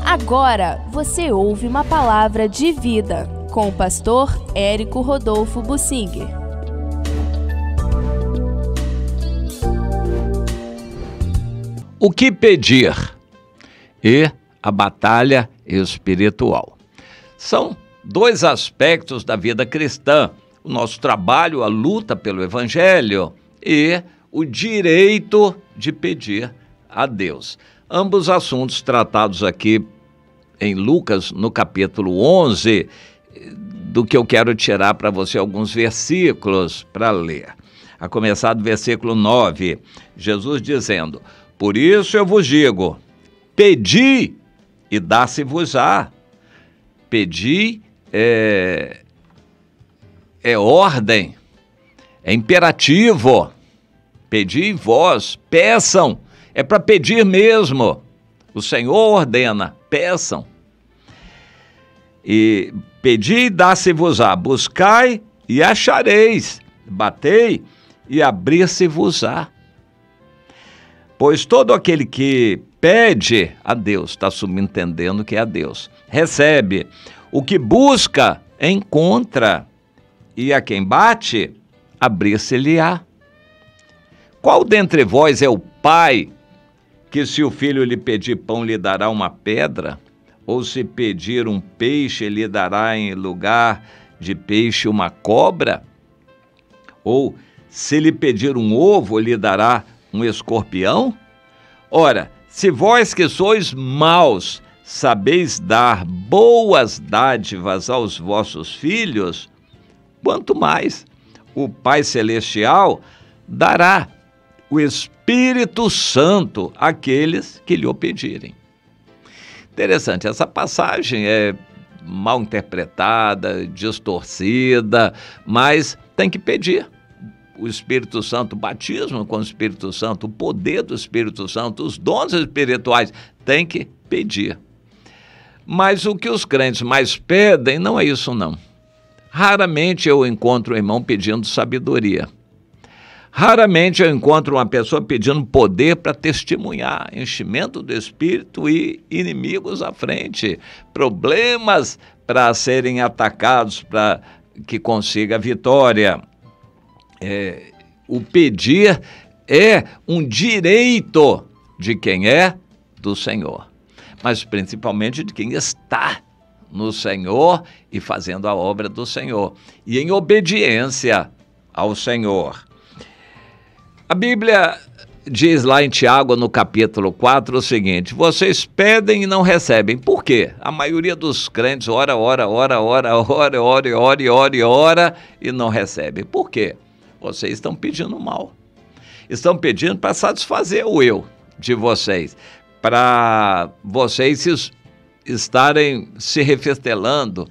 Agora você ouve uma palavra de vida com o pastor Érico Rodolfo Bussinger. O que pedir e a batalha espiritual. São dois aspectos da vida cristã: o nosso trabalho, a luta pelo evangelho e o direito de pedir a Deus. Ambos assuntos tratados aqui em Lucas, no capítulo 11, do que eu quero tirar para você alguns versículos para ler. A começar do versículo 9, Jesus dizendo: por isso eu vos digo, pedi e dá-se-vos-á. Pedi é ordem, é imperativo. Pedi vós, peçam, é para pedir mesmo. O Senhor ordena, peçam. E pedi e dá-se-vos-á, buscai e achareis, batei e abrir-se-vos-á. Pois todo aquele que pede a Deus, está subentendendo que é a Deus, recebe. O que busca, encontra. E a quem bate, abrir-se-lhe-á. Qual dentre vós é o pai que, se o filho lhe pedir pão, lhe dará uma pedra? Ou se pedir um peixe, lhe dará em lugar de peixe uma cobra? Ou se lhe pedir um ovo, lhe dará um escorpião? Ora, se vós que sois maus, sabeis dar boas dádivas aos vossos filhos, quanto mais o Pai Celestial dará o Espírito Santo àqueles que lhe o pedirem. Interessante, essa passagem é mal interpretada, distorcida, mas tem que pedir. O Espírito Santo, o batismo com o Espírito Santo, o poder do Espírito Santo, os dons espirituais, tem que pedir. Mas o que os crentes mais pedem não é isso, não. Raramente eu encontro um irmão pedindo sabedoria. Raramente eu encontro uma pessoa pedindo poder para testemunhar, enchimento do Espírito e inimigos à frente, problemas para serem atacados, para que consiga a vitória. O pedir é um direito de quem é do Senhor, mas principalmente de quem está no Senhor e fazendo a obra do Senhor, e em obediência ao Senhor. A Bíblia diz lá em Tiago, no capítulo 4, o seguinte: vocês pedem e não recebem. Por quê? A maioria dos crentes ora e não recebe. Por quê? Vocês estão pedindo mal. Estão pedindo para satisfazer o eu de vocês, para vocês estarem se refestelando,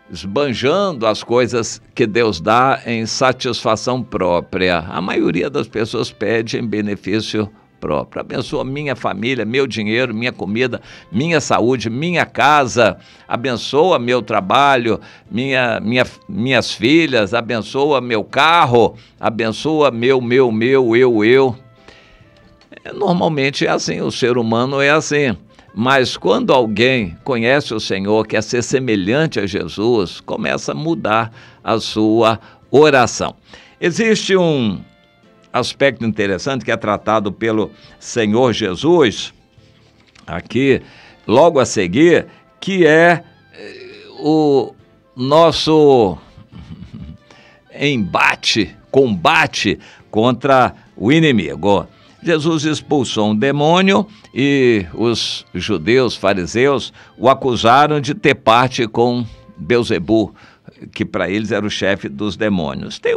esbanjando as coisas que Deus dá em satisfação própria. A maioria das pessoas pede em benefício próprio. Abençoa minha família, meu dinheiro, minha comida, minha saúde, minha casa. Abençoa meu trabalho, minhas filhas. Abençoa meu carro. Abençoa eu. Normalmente é assim, o ser humano é assim. Mas quando alguém conhece o Senhor, quer ser semelhante a Jesus, começa a mudar a sua oração. Existe um aspecto interessante que é tratado pelo Senhor Jesus, aqui, logo a seguir, que é o nosso combate contra o inimigo. Jesus expulsou um demônio e os judeus, fariseus, o acusaram de ter parte com Belzebu, que para eles era o chefe dos demônios. Tem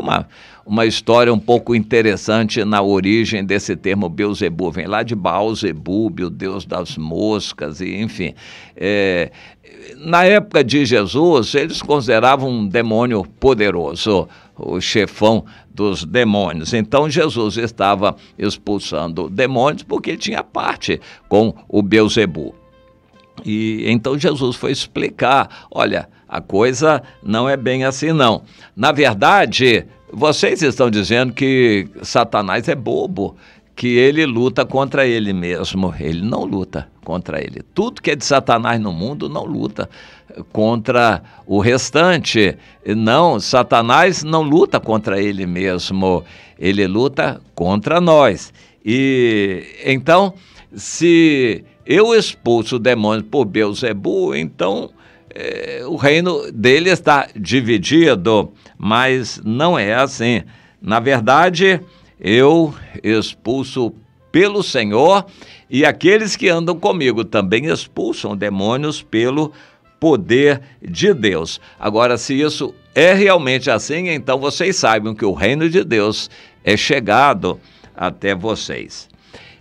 uma história um pouco interessante na origem desse termo Belzebu. Vem lá de Baal-zebub, o deus das moscas, e enfim. Na época de Jesus, eles consideravam um demônio poderoso, o chefão dos demônios. Então Jesus estava expulsando demônios porque ele tinha parte com o Belzebu. E então Jesus foi explicar: olha, a coisa não é bem assim não. Na verdade, vocês estão dizendo que Satanás é bobo, que ele luta contra ele mesmo. Ele não luta contra ele. Tudo que é de Satanás no mundo não luta contra o restante. Não, Satanás não luta contra ele mesmo. Ele luta contra nós. E então, se eu expulso o demônio por Beelzebu, então o reino dele está dividido, mas não é assim. Na verdade, eu expulso pelo Senhor, e aqueles que andam comigo também expulsam demônios pelo poder de Deus. Agora, se isso é realmente assim, então vocês saibam que o reino de Deus é chegado até vocês.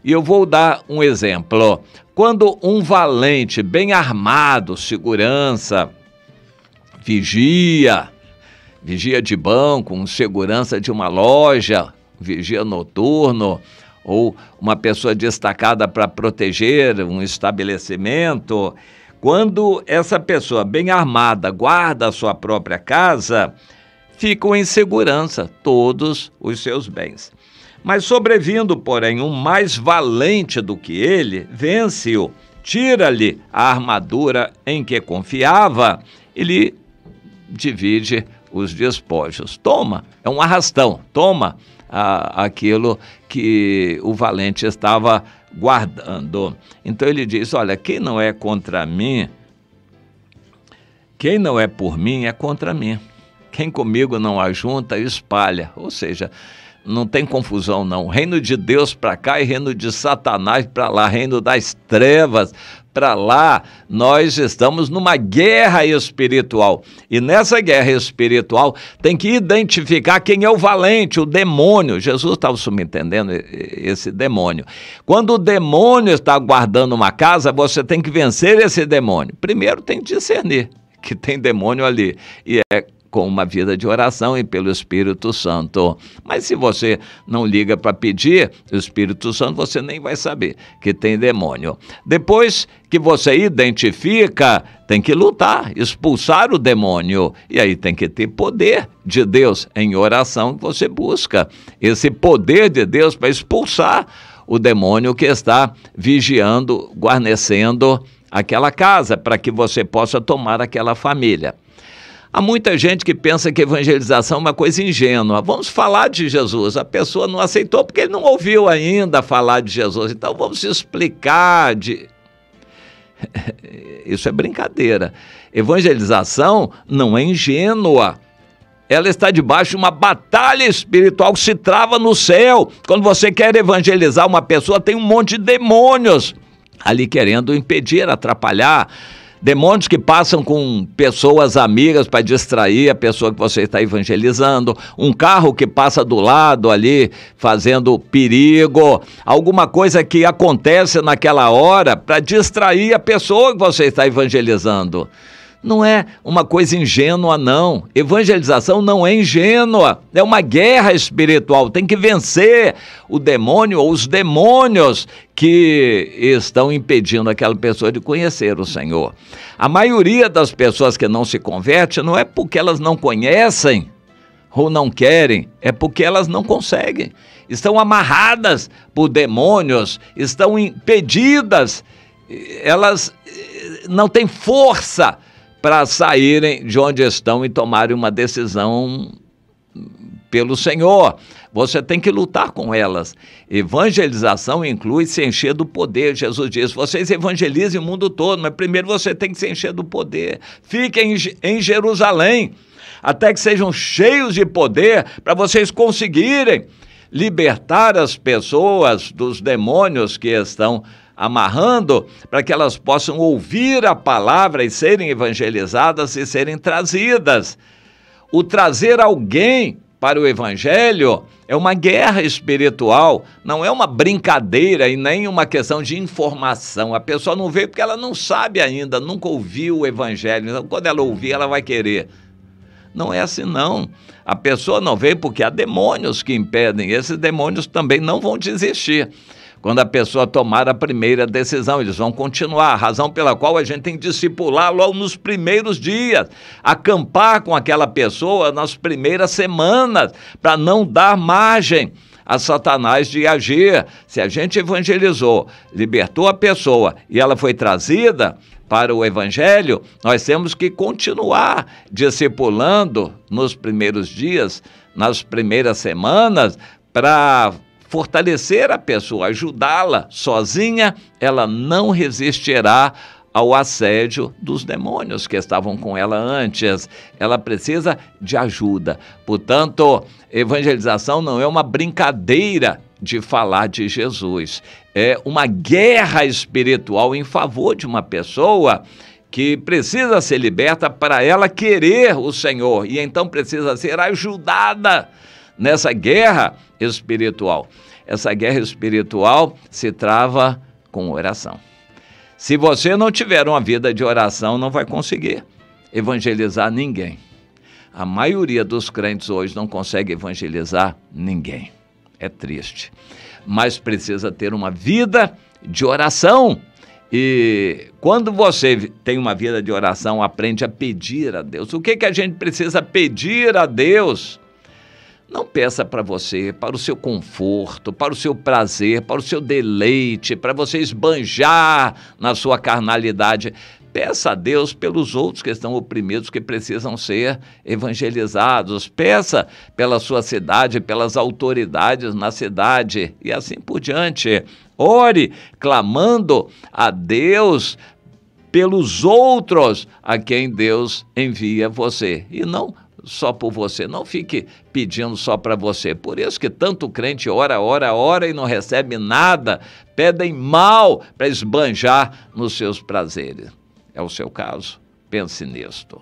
E eu vou dar um exemplo. Quando um valente, bem armado, segurança, vigia de banco, um segurança de uma loja, vigia noturno, ou uma pessoa destacada para proteger um estabelecimento, quando essa pessoa bem armada guarda a sua própria casa, ficam em segurança todos os seus bens. Mas sobrevindo, porém, um mais valente do que ele, vence-o, tira-lhe a armadura em que confiava e lhe divide os despojos. Toma, é um arrastão, toma aquilo que o valente estava guardando. Então ele diz, olha, quem não é contra mim, quem não é por mim é contra mim. Quem comigo não ajunta, espalha. Ou seja, não tem confusão não. Reino de Deus para cá e reino de Satanás para lá, reino das trevas para lá. Nós estamos numa guerra espiritual. E nessa guerra espiritual tem que identificar quem é o valente, o demônio. Jesus estava subentendendo esse demônio. Quando o demônio está guardando uma casa, você tem que vencer esse demônio. Primeiro tem que discernir que tem demônio ali. E é com uma vida de oração e pelo Espírito Santo. Mas se você não liga para pedir o Espírito Santo, você nem vai saber que tem demônio. Depois que você identifica, tem que lutar, expulsar o demônio. E aí tem que ter poder de Deus em oração que você busca. Esse poder de Deus para expulsar o demônio que está vigiando, guarnecendo aquela casa, para que você possa tomar aquela família. Há muita gente que pensa que evangelização é uma coisa ingênua. Vamos falar de Jesus. A pessoa não aceitou porque ele não ouviu ainda falar de Jesus. Então vamos explicar Isso é brincadeira. Evangelização não é ingênua. Ela está debaixo de uma batalha espiritual que se trava no céu. Quando você quer evangelizar uma pessoa, tem um monte de demônios ali querendo impedir, atrapalhar. Demônios que passam com pessoas amigas para distrair a pessoa que você está evangelizando, um carro que passa do lado ali fazendo perigo, alguma coisa que acontece naquela hora para distrair a pessoa que você está evangelizando. Não é uma coisa ingênua, não. Evangelização não é ingênua, é uma guerra espiritual. Tem que vencer o demônio ou os demônios que estão impedindo aquela pessoa de conhecer o Senhor. A maioria das pessoas que não se converte não é porque elas não conhecem ou não querem, é porque elas não conseguem. Estão amarradas por demônios, estão impedidas, elas não têm força para saírem de onde estão e tomarem uma decisão pelo Senhor. Você tem que lutar com elas. Evangelização inclui se encher do poder. Jesus diz, vocês evangelizem o mundo todo, mas primeiro você tem que se encher do poder. Fiquem em Jerusalém, até que sejam cheios de poder, para vocês conseguirem libertar as pessoas dos demônios que estão amarrando, para que elas possam ouvir a palavra e serem evangelizadas e serem trazidas. O trazer alguém para o evangelho é uma guerra espiritual, não é uma brincadeira e nem uma questão de informação. A pessoa não veio porque ela não sabe ainda, nunca ouviu o evangelho. Então, quando ela ouvir, ela vai querer. Não é assim, não. A pessoa não veio porque há demônios que impedem. Esses demônios também não vão desistir. Quando a pessoa tomar a primeira decisão, eles vão continuar, a razão pela qual a gente tem que discipular logo nos primeiros dias, acampar com aquela pessoa nas primeiras semanas, para não dar margem a Satanás de agir. Se a gente evangelizou, libertou a pessoa e ela foi trazida para o evangelho, nós temos que continuar discipulando nos primeiros dias, nas primeiras semanas, para fortalecer a pessoa, ajudá-la. Sozinha, ela não resistirá ao assédio dos demônios que estavam com ela antes. Ela precisa de ajuda. Portanto, evangelização não é uma brincadeira de falar de Jesus. É uma guerra espiritual em favor de uma pessoa que precisa ser liberta para ela querer o Senhor e então precisa ser ajudada nessa guerra espiritual. Essa guerra espiritual se trava com oração. Se você não tiver uma vida de oração, não vai conseguir evangelizar ninguém. A maioria dos crentes hoje não consegue evangelizar ninguém. É triste. Mas precisa ter uma vida de oração. E quando você tem uma vida de oração, aprende a pedir a Deus. O que a gente precisa pedir a Deus? Não peça para você, para o seu conforto, para o seu prazer, para o seu deleite, para você esbanjar na sua carnalidade. Peça a Deus pelos outros que estão oprimidos, que precisam ser evangelizados. Peça pela sua cidade, pelas autoridades na cidade e assim por diante. Ore clamando a Deus pelos outros a quem Deus envia você. E não só por você, não fique pedindo só para você. Por isso que tanto crente ora e não recebe nada, pedem mal para esbanjar nos seus prazeres. É o seu caso? Pense nisto.